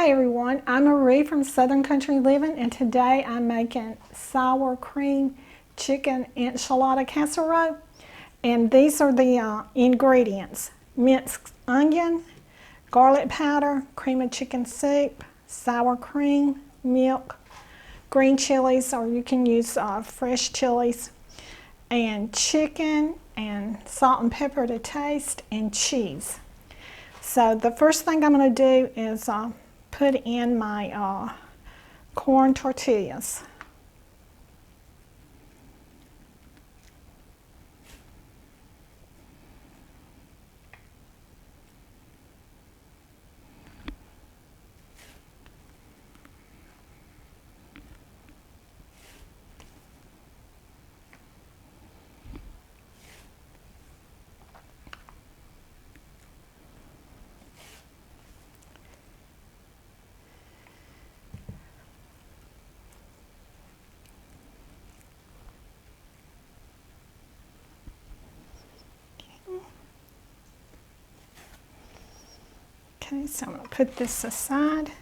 Hi everyone, I'm Marie from Southern Country Living, and today I'm making sour cream chicken enchilada casserole. And these are the ingredients: minced onion, garlic powder, cream of chicken soup, sour cream, milk, green chilies, or you can use fresh chilies, and chicken, and salt and pepper to taste, and cheese. So the first thing I'm going to do is put in my corn tortillas. Okay, so I'm going to put this aside.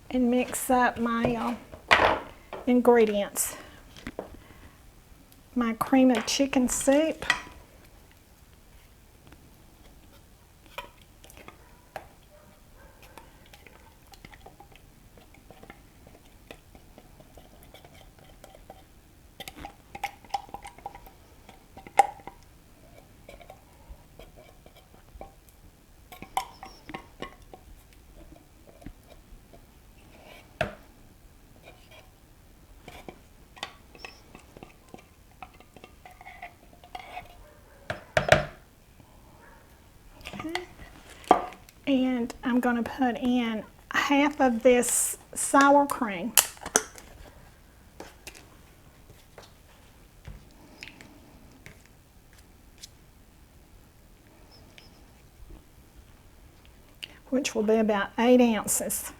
And mix up my ingredients. My cream of chicken soup. And I'm going to put in half of this sour cream. Which will be about 8 ounces.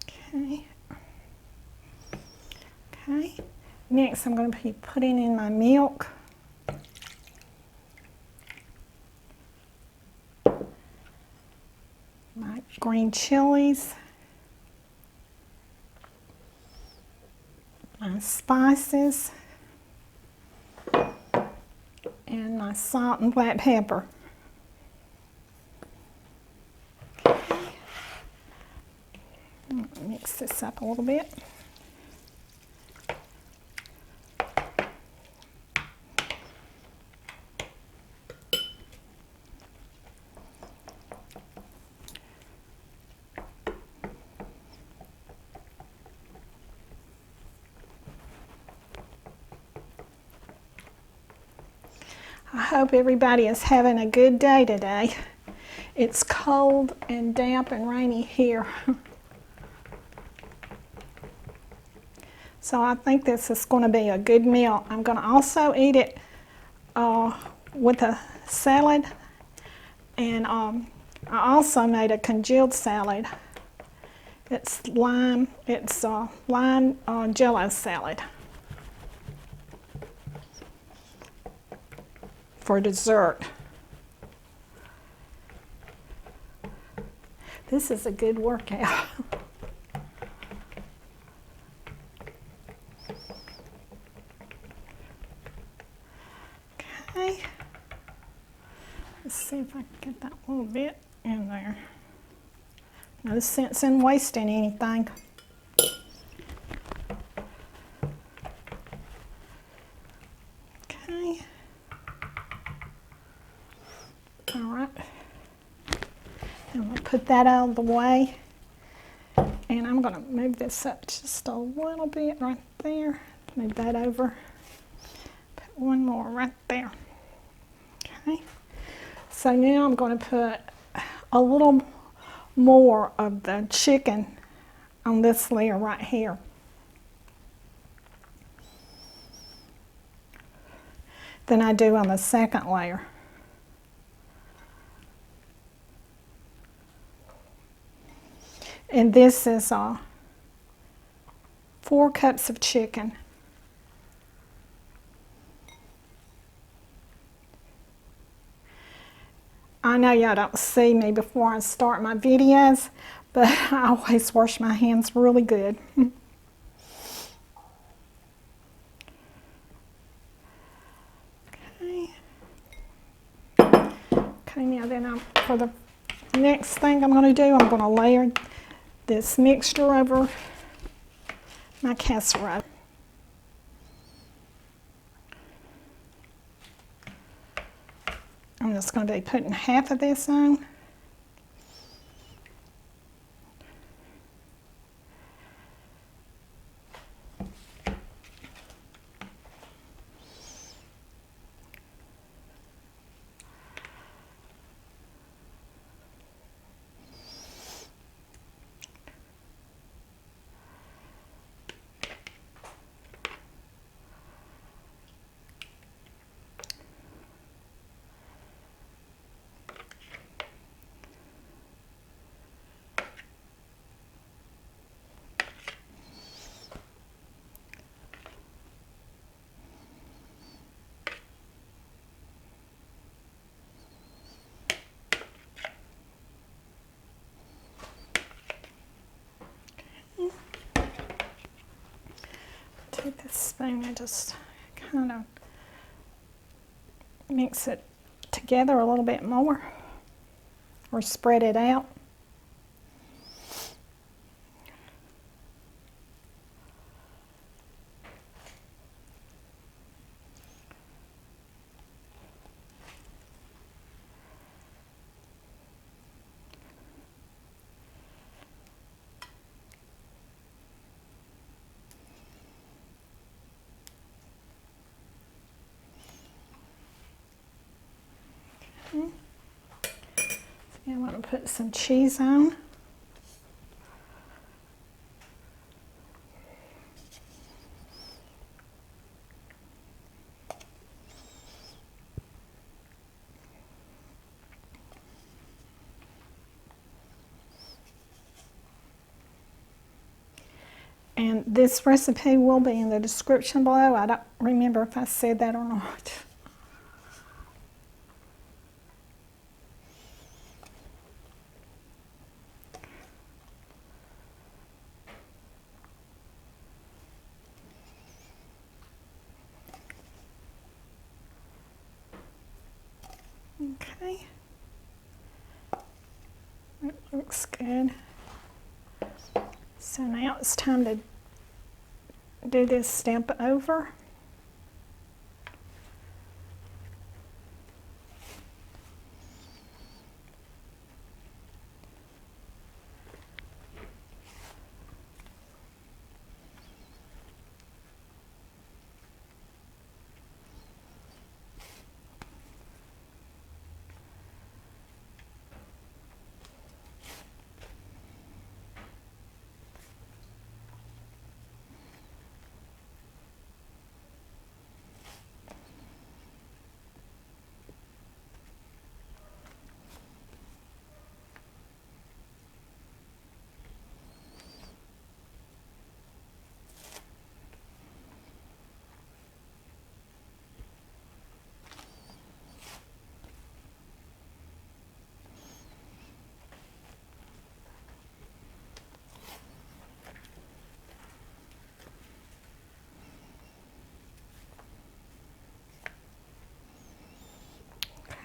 Okay. Okay. Next, I'm going to be putting in my milk. My green chilies. My spices. And my salt and black pepper. Okay. Mix this up a little bit. I hope everybody is having a good day today. It's cold and damp and rainy here. So I think this is going to be a good meal. I'm going to also eat it with a salad. And I also made a congealed salad. It's lime jello salad for dessert. This is a good workout. Okay. Let's see if I can get that little bit in there. No sense in wasting anything. Okay. All right. I'm going to put that out of the way. And I'm going to move this up just a little bit right there. Move that over. Put one more right there. Okay. So now I'm going to put a little more of the chicken on this layer right here. Than I do on the second layer. And this is 4 cups of chicken. I know y'all don't see me before I start my videos, but I always wash my hands really good. Okay, now then for the next thing I'm going to do, I'm going to layer this mixture over my casserole. I'm just going to be putting half of this on. Take this spoon and just kind of mix it together a little bit more, or spread it out. Okay. So I'm going to put some cheese on. And this recipe will be in the description below. I don't remember if I said that or not. Okay. That looks good. So now it's time to do this step over.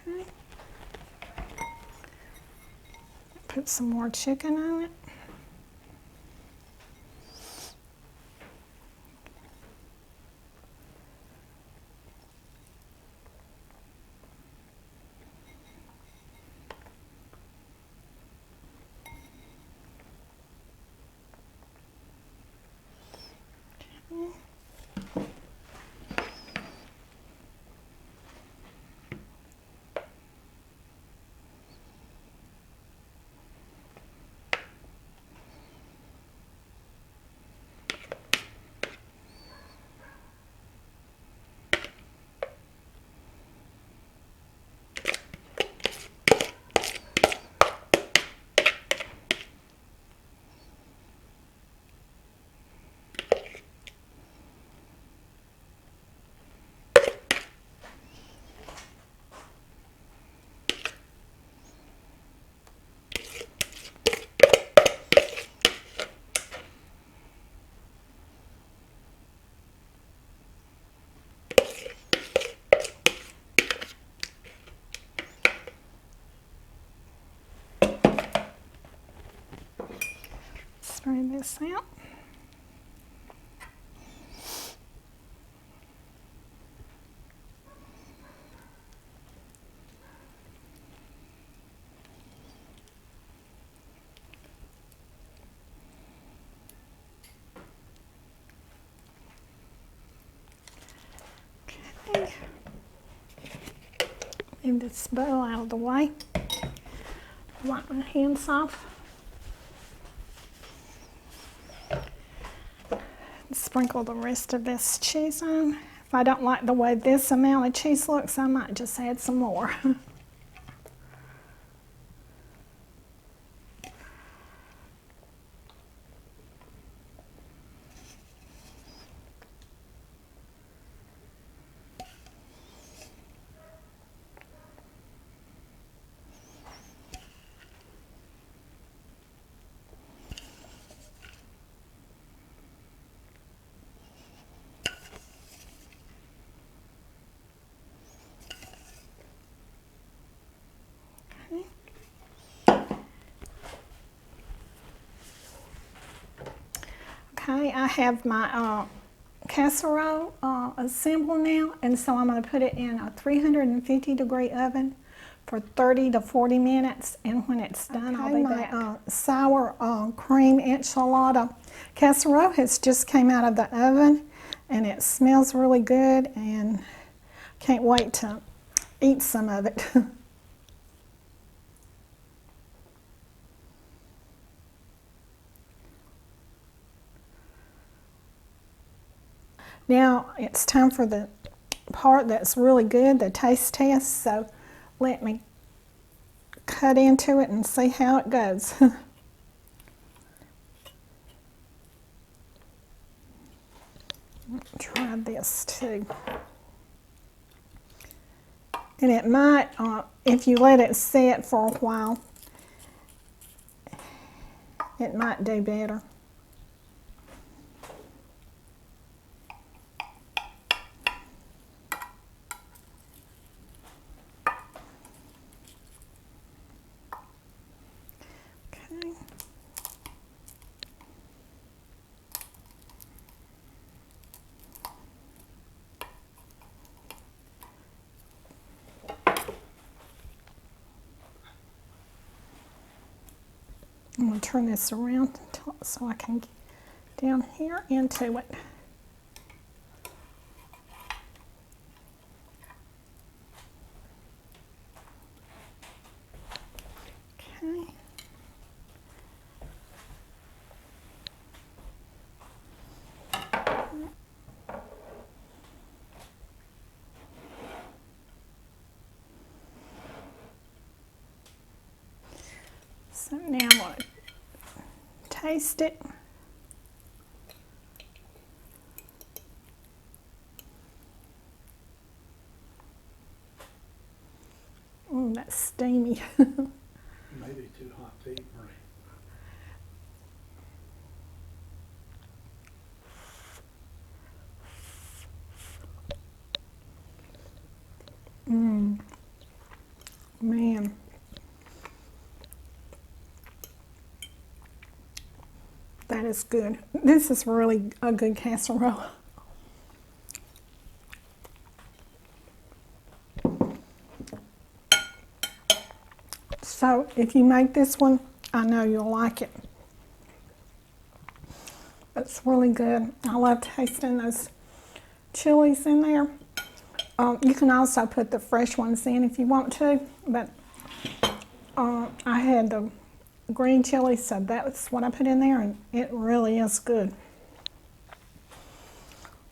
Okay. Put some more chicken on it. Spread this out. Okay. Move this bowl out of the way. Wipe my hands off. Sprinkle the rest of this cheese on. If I don't like the way this amount of cheese looks, I might just add some more. Okay, I have my casserole assembled now, and so I'm going to put it in a 350-degree oven for 30 to 40 minutes, and when it's done, I'll be back. My sour cream enchilada casserole has just came out of the oven, and it smells really good, and can't wait to eat some of it. Now it's time for the part that's really good, the taste test, so let me cut into it and see how it goes. Try this too. And it might, if you let it sit for a while, it might do better. I'm going to turn this around so I can get down here into it. Okay. So now I'm going to taste it. Oh, that's steamy. Maybe too hot to eat, Marie. Man. That is good. This is really a good casserole. So if you make this one, I know you'll like it. It's really good. I love tasting those chilies in there. You can also put the fresh ones in if you want to, but I had the green chili, so that's what I put in there, and it really is good.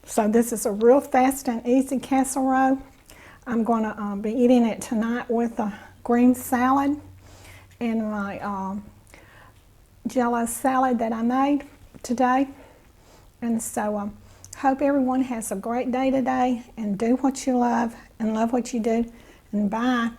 So this is a real fast and easy casserole. I'm going to be eating it tonight with a green salad and my Jello salad that I made today. And so hope everyone has a great day today, and do what you love and love what you do, and bye.